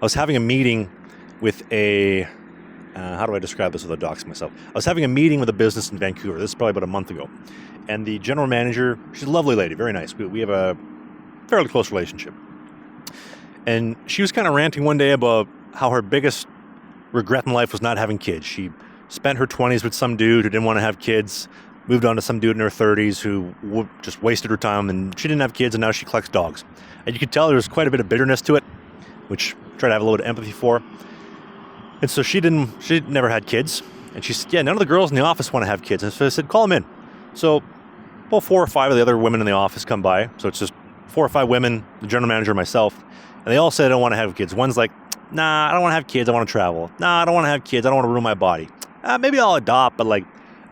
I was having a meeting with a, how do I describe this without doxing myself? I was having a meeting with a business in Vancouver. This is probably about a month ago. And the general manager, she's a lovely lady, very nice. We have a fairly close relationship. And she was kind of ranting one day about how her biggest regret in life was not having kids. She spent her 20s with some dude who didn't want to have kids, moved on to some dude in her 30s who just wasted her time, and she didn't have kids, and now she collects dogs. And you could tell there was quite a bit of bitterness to it, which I try to have a little bit of empathy for. And so she never had kids. And she said, yeah, none of the girls in the office want to have kids. And so I said, call them in. So about 4 or 5 of the other women in the office come by. So it's just 4 or 5 women, the general manager, myself. And they all said they don't want to have kids. One's like, nah, I don't want to have kids. I want to travel. Nah, I don't want to have kids. I don't want to ruin my body. Maybe I'll adopt, but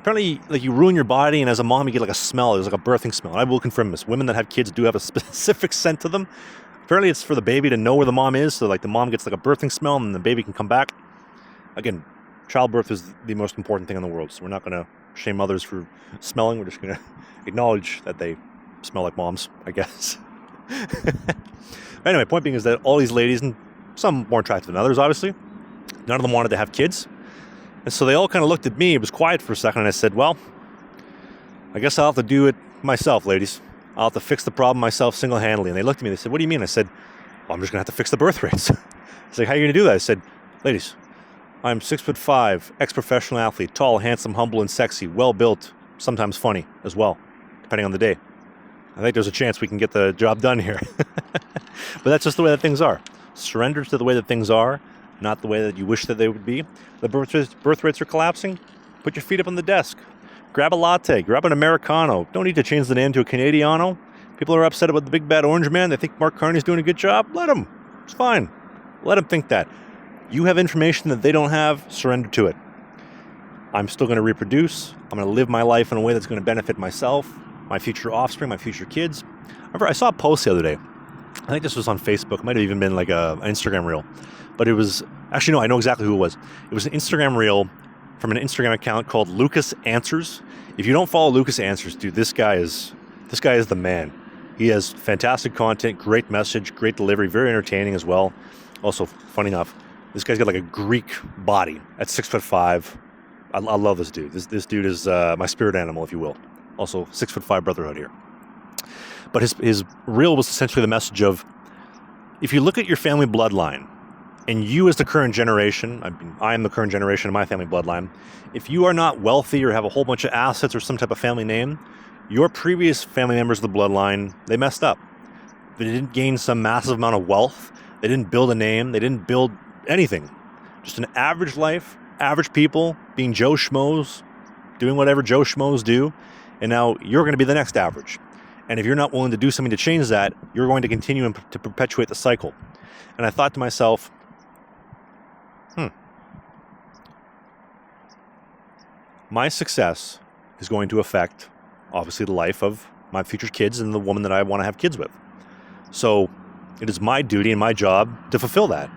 apparently, you ruin your body, and as a mom, you get a smell. There's a birthing smell. And I will confirm this. Women that have kids do have a specific scent to them. Apparently, it's for the baby to know where the mom is. So, the mom gets a birthing smell, and the baby can come back. Again, childbirth is the most important thing in the world. So we're not going to shame mothers for smelling. We're just going to acknowledge that they smell like moms, I guess. Anyway, point being is that all these ladies, and some more attractive than others, obviously, none of them wanted to have kids. And so they all kind of looked at me. It was quiet for a second, and I said, well, I guess I'll have to do it myself, ladies. I'll have to fix the problem myself single-handedly. And they looked at me, they said, what do you mean? I said, well, I'm just going to have to fix the birth rates. It's like, how are you going to do that? I said, ladies, I'm 6'5", ex-professional athlete, tall, handsome, humble, and sexy, well-built, sometimes funny as well, depending on the day. I think there's a chance we can get the job done here. But that's just the way that things are. Surrender to the way that things are, not the way that you wish that they would be. The birth rates are collapsing. Put your feet up on the desk. Grab a latte. Grab an Americano. Don't need to change the name to a Canadiano. People are upset about the big bad orange man. They think Mark Carney's doing a good job. Let them. It's fine. Let them think that. You have information that they don't have. Surrender to it. I'm still going to reproduce. I'm going to live my life in a way that's going to benefit myself, my future offspring, my future kids. I saw a post the other day. I think this was on Facebook. It might have even been an Instagram reel. But it was, actually no, I know exactly who it was. It was an Instagram reel from an Instagram account called Lucas Answers. If you don't follow Lucas Answers, dude, this guy is the man. He has fantastic content, great message, great delivery, very entertaining as well. Also, funny enough, this guy's got a Greek body at 6'5". I love this dude. This dude is my spirit animal, if you will. Also, 6'5" brotherhood here. But his reel was essentially the message of, if you look at your family bloodline, and you as the current generation, I am the current generation of my family bloodline, if you are not wealthy or have a whole bunch of assets or some type of family name, your previous family members of the bloodline, they messed up. They didn't gain some massive amount of wealth. They didn't build a name. They didn't build anything. Just an average life, average people, being Joe Schmoes, doing whatever Joe Schmoes do, and now you're going to be the next average. And if you're not willing to do something to change that, you're going to continue to perpetuate the cycle. And I thought to myself, my success is going to affect, obviously, the life of my future kids and the woman that I want to have kids with. So it is my duty and my job to fulfill that.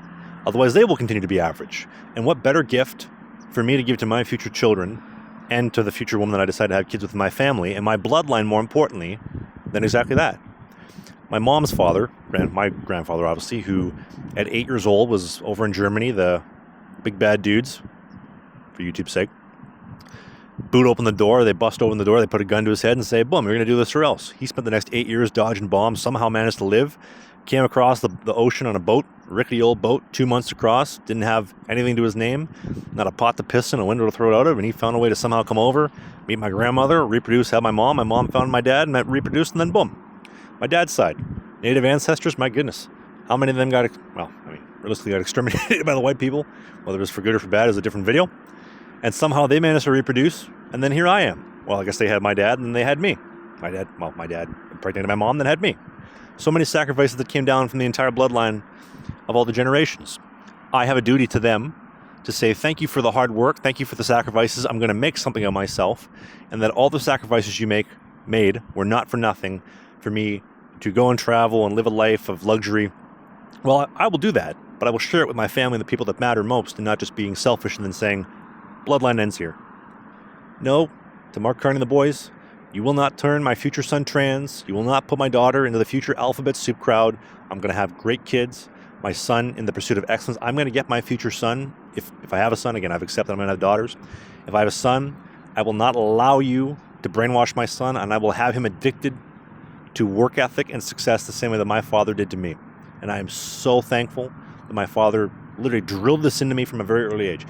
Otherwise, they will continue to be average. And what better gift for me to give to my future children and to the future woman that I decide to have kids with in my family, and my bloodline, more importantly, than exactly that. My mom's father, my grandfather, obviously, who at 8 years old was over in Germany, the big bad dudes, for YouTube's sake, boot open the door, they bust open the door, they put a gun to his head and say, boom, you're going to do this or else. He spent the next 8 years dodging bombs, somehow managed to live, came across the ocean on a boat, rickety old boat, 2 months across, didn't have anything to his name, not a pot to piss in, a window to throw it out of, and he found a way to somehow come over, meet my grandmother, reproduce, have my mom found my dad, and reproduced, and then boom. My dad's side, native ancestors, my goodness. How many of them realistically got exterminated by the white people, whether it was for good or for bad is a different video. And somehow they managed to reproduce, and then here I am. Well, I guess they had my dad, and then they had me. My dad impregnated my mom, then had me. So many sacrifices that came down from the entire bloodline of all the generations. I have a duty to them to say thank you for the hard work, thank you for the sacrifices. I'm going to make something of myself, and that all the sacrifices you made were not for nothing for me to go and travel and live a life of luxury. Well, I will do that, but I will share it with my family and the people that matter most, and not just being selfish and then saying, bloodline ends here. No, to Mark Carney and the boys, you will not turn my future son trans. You will not put my daughter into the future alphabet soup crowd. I'm going to have great kids. my son in the pursuit of excellence. I'm going to get my future son, if I have a son, again, I've accepted I'm going to have daughters. If I have a son, I will not allow you to brainwash my son, and I will have him addicted to work ethic and success the same way that my father did to me. And I am so thankful that my father literally drilled this into me from a very early age.